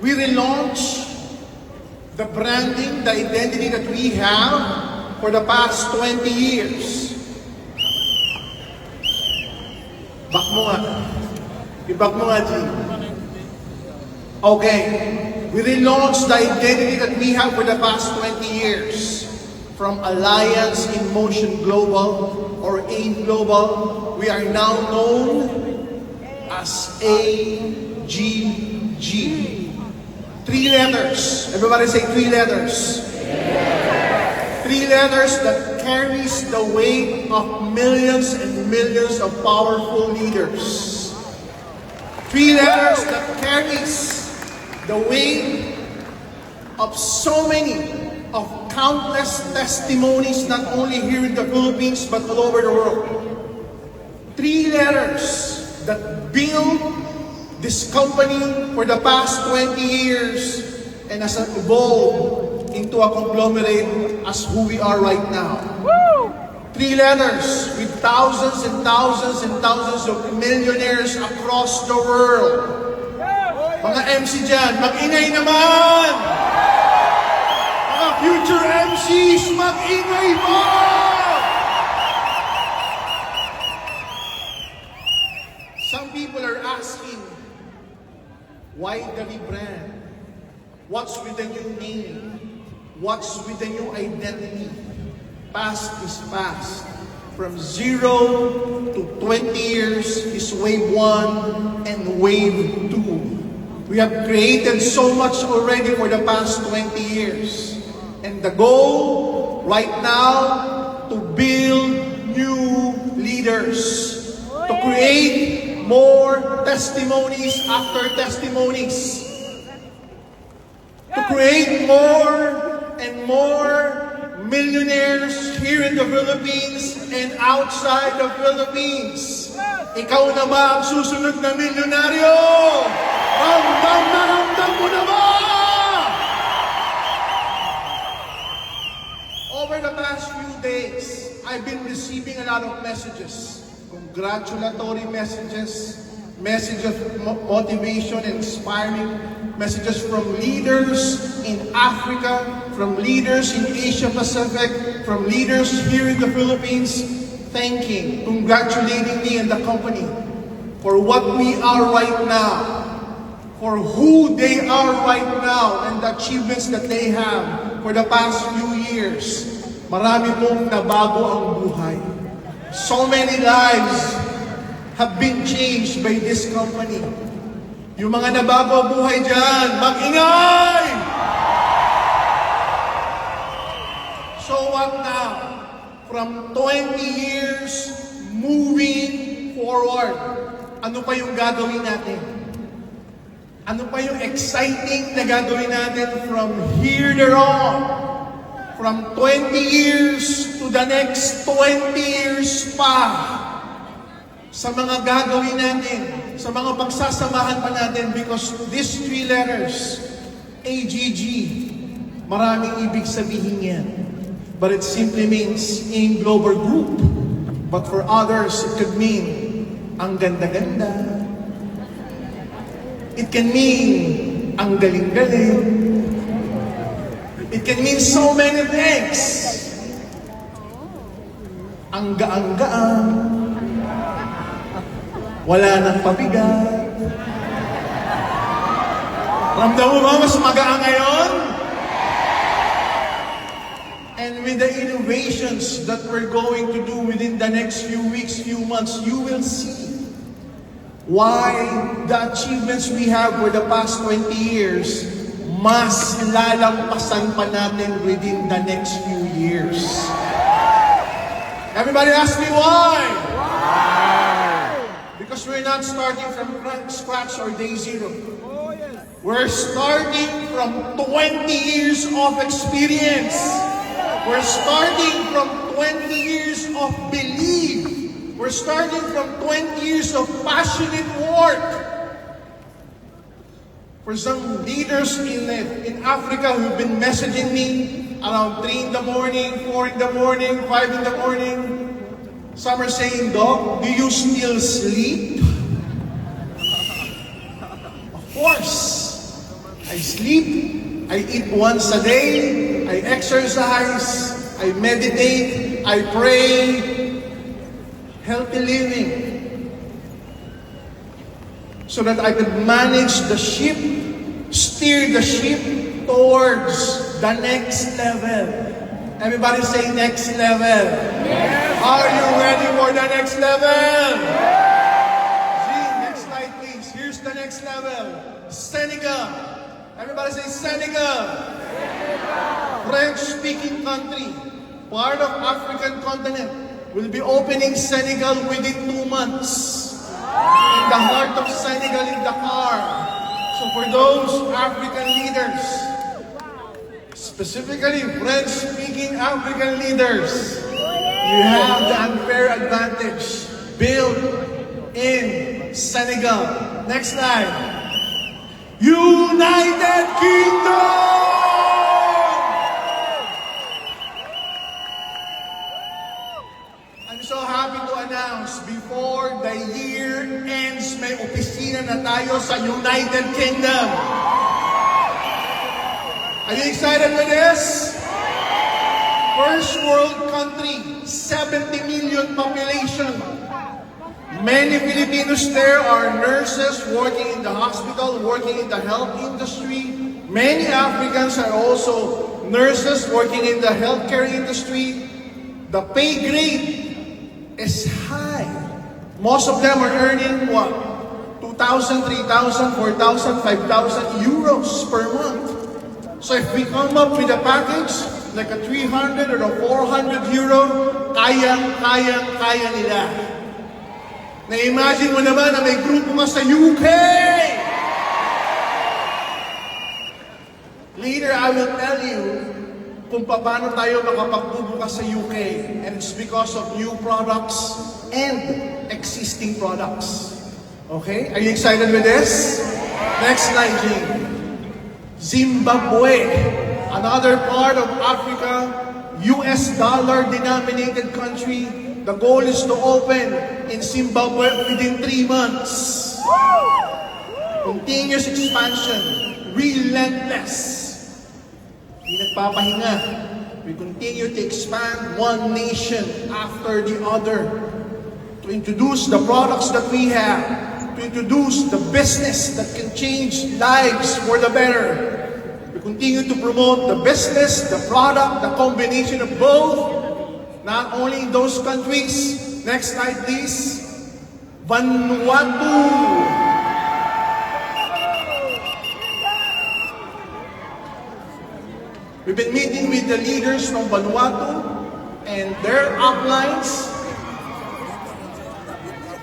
We relaunch the branding, the identity that we have for the past 20 years. Back mo nga. I-back mo nga, G. Okay. We relaunched the identity that we have for the past 20 years. From Alliance in Motion Global or AIM Global, we are now known as AGG. 3 letters. Everybody say 3 letters. 3 letters that carries the weight of millions and millions of powerful leaders. 3 letters that carries the weight of so many of countless testimonies, not only here in the Philippines, but all over the world. 3 letters that build this company for the past 20 years and has evolved into a conglomerate as who we are right now. 3 letters with thousands and thousands and thousands of millionaires across the world. Mga MC dyan, mag-ingay naman! Mga future MCs, mag-ingay mo! Some people are asking, why the rebrand? What's with the new name? What's with the new identity? Past is past. From 0 to 20 years is wave 1 and wave 2. We have created so much already for the past 20 years. And the goal right now, to build new leaders. To create more testimonies after testimonies. To create more and more millionaires here in the Philippines and outside the Philippines. Ikaw na ba ang susunod na milyonaryo? Ramdam na ramdam mo na ba? Over the past few days, I've been receiving a lot of messages. Congratulatory messages, messages of motivation, inspiring messages from leaders in Africa, from leaders in Asia Pacific, from leaders here in the Philippines, thanking, congratulating me and the company for what we are right now, for who they are right now, and the achievements that they have for the past few years. Marami pong nabago ang buhay. So many lives have been changed by this company. Yung mga nabago ang buhay dyan, mag-ingay! So what now? From 20 years moving forward, ano pa yung gagawin natin? Ano pa yung exciting na gagawin natin from here on? From 20 years to the next 20 years pa. Sa mga gagawin natin, sa mga pagsasamahan pa natin, because these 3 letters, AGG, maraming ibig sabihin yan. But it simply means AIM Global Group. But for others, it could mean ang ganda-ganda. It can mean ang galing-galing. It can mean so many things. Ang gaan-gaan. Wala nang pabigat. Ramdam mo ba mas magaan ngayon? And with the innovations that we're going to do within the next few weeks, few months, you will see why the achievements we have for the past 20 years, mas lalampasan pa natin within the next few years. Everybody ask me why? Because we're not starting from scratch or day zero. We're starting from 20 years of experience. We're starting from 20 years of belief. We're starting from 20 years of passionate work. For some leaders in Africa who've been messaging me around 3 in the morning, 4 in the morning, 5 in the morning, some are saying, "Doc, do you still sleep?" Of course. I sleep, I eat once a day, I exercise, I meditate, I pray, healthy living, so that I could manage the ship, steer the ship towards the next level. Everybody say next level. Yes. Are you ready for the next level? See, next slide please. Here's the next level. Senegal. Everybody say Senegal. French-speaking country, part of African continent, will be opening Senegal within 2 months. In the heart of Senegal, in Dakar. So for those African leaders, specifically French-speaking African leaders, you have the unfair advantage built in Senegal. Next slide. United Kingdom! I'm so happy to announce, before the year ends, may opisina na tayo sa United Kingdom. Are you excited with this? First world country, 70 million population. Many Filipinos there are nurses working in the hospital, working in the health industry. Many Africans are also nurses working in the healthcare industry. The pay grade is high. Most of them are earning what? 2,000, 3,000, 4,000, 5,000 euros per month. So if we come up with a package like a 300 or a 400 euro, kaya nila. Na-imagine mo naman na may grupo ka sa UK! Later, I will tell you kung paano tayo makapagbubukas sa UK. And it's because of new products and existing products. Okay? Are you excited with this? Next slide, Jane. Zimbabwe, another part of Africa, US dollar denominated country. The goal is to open in Zimbabwe within 3 months. Continuous expansion, relentless. Hindi nagpapahinga. We continue to expand one nation after the other to introduce the products that we have, to introduce the business that can change lives for the better. We continue to promote the business, the product, the combination of both, not only in those countries. Next slide, please. Vanuatu. We've been meeting with the leaders from Vanuatu and their uplines.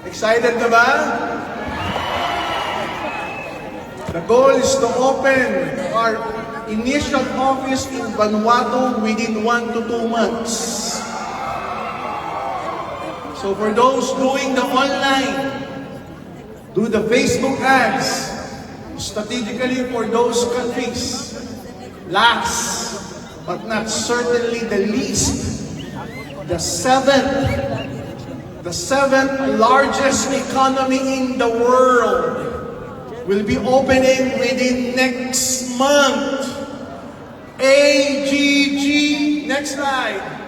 Excited na ba? The goal is to open our initial office in Vanuatu within 1 to 2 months. So for those doing the online, do the Facebook ads, strategically for those countries. Last, but not certainly the least, the seventh largest economy in the world will be opening within next month. AGG, next slide.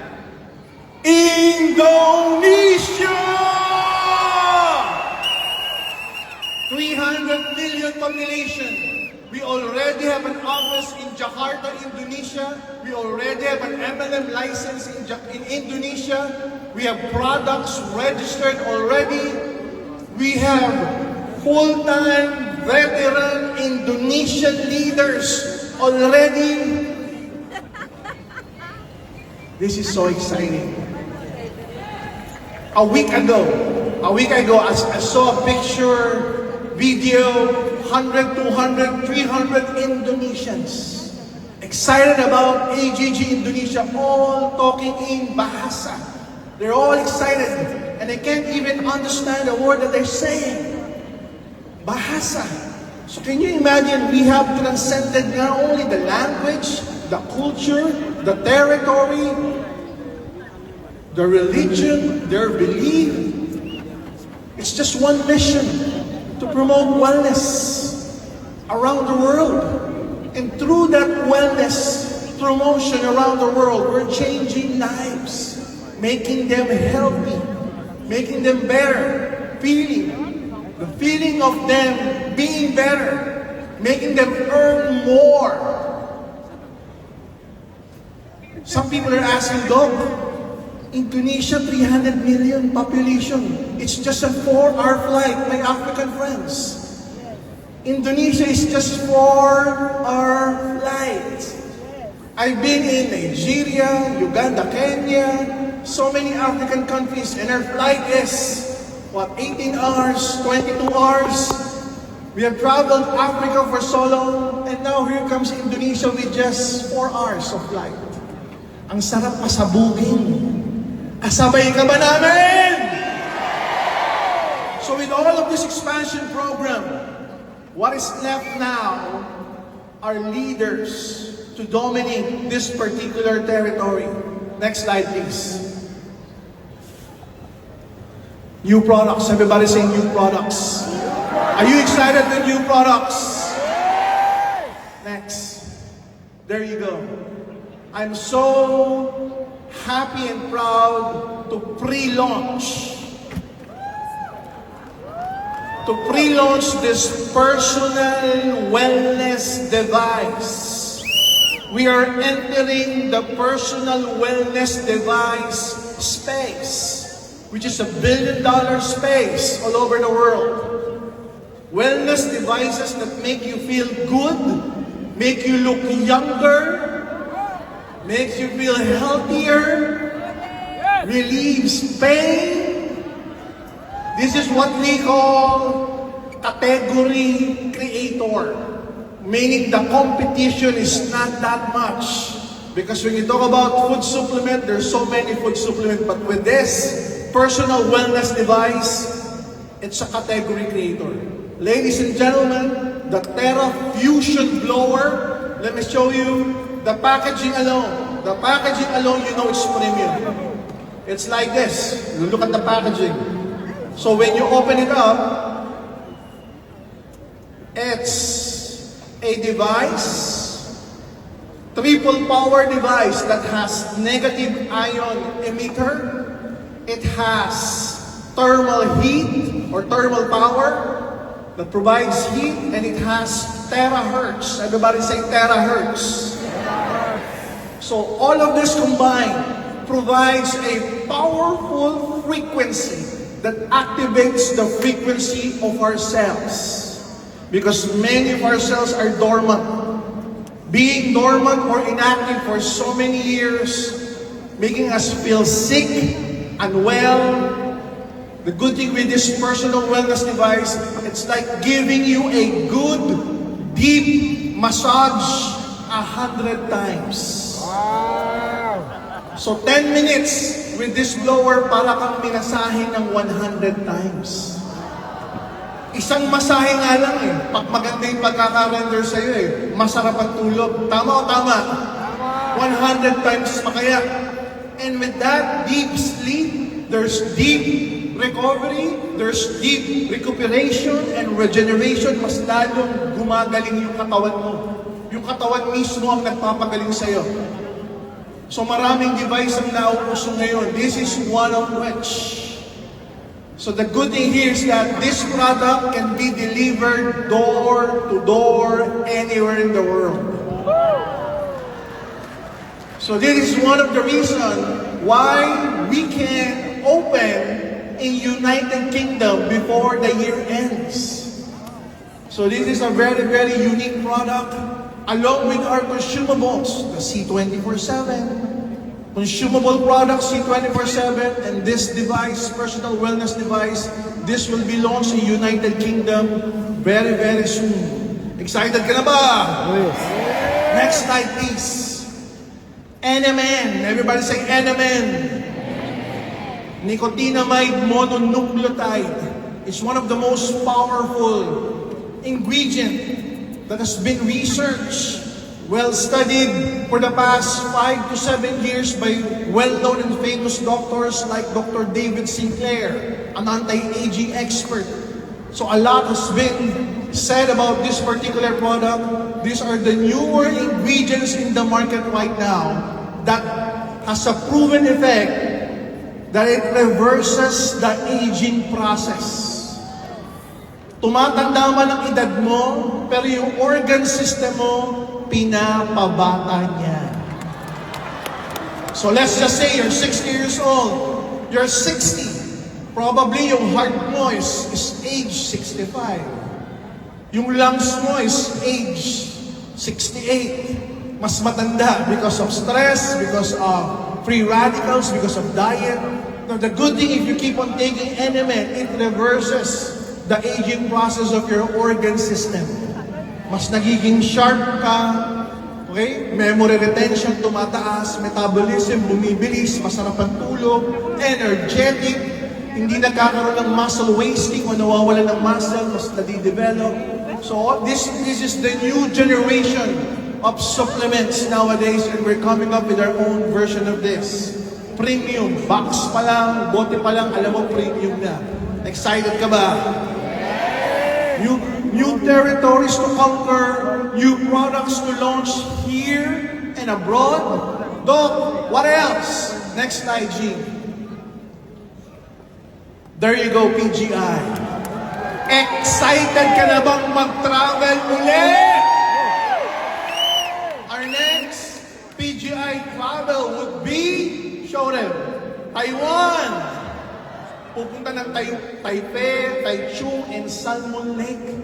Indonesia! 300 million population. We already have an office in Jakarta, Indonesia. We already have an MLM license in Indonesia. We have products registered already. We have full-time, veteran Indonesian leaders already. This is so exciting. A week ago, I saw a picture, video, 100, 200, 300 Indonesians excited about AGG Indonesia, all talking in Bahasa. They're all excited, and they can't even understand the word that they're saying. Bahasa. So can you imagine, we have transcended not only the language, the culture, the territory, the religion, their belief. It's just one mission, to promote wellness around the world. And through that wellness promotion around the world, we're changing lives, making them healthy, making them better, the feeling of them being better, making them earn more. Some people are asking, Doc, Indonesia, 300 million population. It's just a 4-hour flight, my African friends. Indonesia is just 4-hour flight. I've been in Nigeria, Uganda, Kenya, so many African countries, and our flight is, 18 hours, 22 hours. We have traveled Africa for so long, and now here comes Indonesia with just 4 hours of flight. Ang sarap pasabugin. Kasabay ka ba namin? So with all of this expansion program, what is left now are leaders to dominate this particular territory. Next slide, please. New products. Everybody say new products. Are you excited with new products? Next. There you go. I'm so happy and proud to pre-launch this personal wellness device. We are entering the personal wellness device space, which is $1 billion space all over the world. Wellness devices that make you feel good, make you look younger, makes you feel healthier, relieves pain. This is what we call category creator, meaning the competition is not that much. Because when you talk about food supplement, there's so many food supplements, but with this personal wellness device, it's a category creator. Ladies and gentlemen, the Terra Fusion blower, let me show you the packaging alone. The packaging alone, you know it's premium. It's like this. You look at the packaging. So when you open it up, it's a device, triple power device that has negative ion emitter. It has thermal heat or thermal power that provides heat, and it has terahertz. Everybody say terahertz. So all of this combined provides a powerful frequency that activates the frequency of our cells. Because many of our cells are dormant. Being dormant or inactive for so many years, making us feel sick, unwell. The good thing with this personal wellness device, it's like giving you a good, deep massage 100 times. Wow! So 10 minutes with this blower, para kang minasahe ng 100 times. Isang masahe nga lang eh. Pag maganda yung pagkaka-render sa'yo eh. Masarap ang tulog. Tama o tama? 100 times pa kaya. And with that deep sleep, there's deep recovery, there's deep recuperation and regeneration. Mas lalong gumagaling yung katawan mo. Yung katawan mismo ang nagpapagaling sa'yo. So maraming device ang nauuso ngayon. This is one of which. So the good thing here is that this product can be delivered door to door anywhere in the world. So this is one of the reasons why we can open in United Kingdom before the year ends. So this is a very, very unique product. Along with our consumables, the C24/7, consumable products, C24/7, and this device, personal wellness device, this will be launched in United Kingdom very, very soon. Excited ka na ba? Yes. Next slide, please. NMN. Everybody say NMN. Nicotinamide mononucleotide is one of the most powerful ingredient that has been researched, well studied for the past 5 to 7 years by well-known and famous doctors like Dr. David Sinclair, an anti-aging expert. So a lot has been said about this particular product. these are the newer ingredients in the market right now that has a proven effect that it reverses the aging process. Tumatanda man ang edad mo, pero yung organ system mo, pinapabata niya. So let's just say you're 60 years old, you're 60. Probably yung heart mo is age 65. Yung lungs mo is age 68. Mas matanda because of stress, because of free radicals, because of diet. Now, the good thing, if you keep on taking NMN, it reverses the aging process of your organ system. Mas nagiging sharp ka, okay? Memory retention tumataas, metabolism bumibilis, masarap ang tulog, energetic, hindi nagkakaroon ng muscle wasting o nawawala ng muscle, mas nadidevelop. So this is the new generation of supplements nowadays, and we're coming up with our own version of this. Premium, box pa lang, bote pa lang, alam mo premium na. Excited ka ba? New territories to conquer, new products to launch here and abroad. Doc, what else? Next slide, G. There you go, PGI. Excited ka na bang mag-travel ulit? Our next PGI travel would be, show them, Taiwan. Pupunta ng Taipei, Taichung, and Salmon Lake.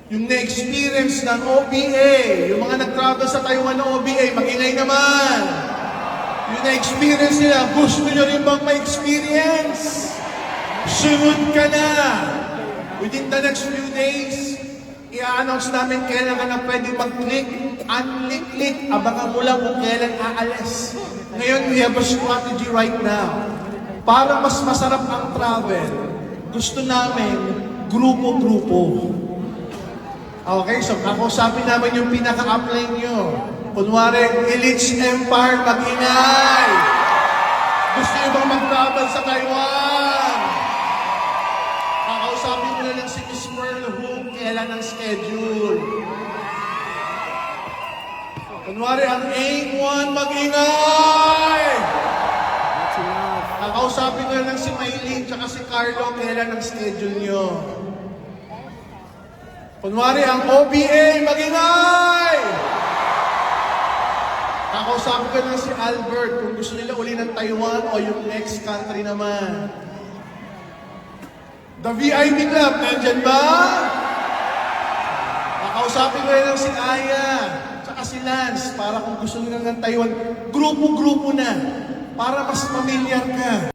Yung na-experience ng OBA, yung mga nag-travel sa Taiwan ng OBA, mag-ingay naman. Yung na-experience nila, gusto nyo rin bang ma-experience? Sunod ka na. Within the next few days, i-announce namin kailan ka na pwede mag-click, unlink-click, abangan mo lang kung kailan aalis. Ngayon, we have a strategy right now. Para mas masarap ang travel, gusto namin grupo-grupo. Okay, so kakausapin namin yung pinaka-upline nyo. Kunwari, Elites Empire, mag-ingay! Gusto nyo bang mag-travel sa Taiwan? Kakausapin nyo na lang si Miss Merle kung kailan ang schedule. Kunwari, ang AIM-1, mag-ingay! Kakausapin nyo lang si Maylene tsaka si Carlo kailan ang schedule nyo. Kunwari, ang OBA, mag-ingay! Kakausapin ko lang si Albert kung gusto nila uli ng Taiwan o yung next country naman. The VIP Club, nandyan ba? Kakausapin ko lang si Aya tsaka si Lance para kung gusto nila ng Taiwan, grupo-grupo na para mas pamilyar ka.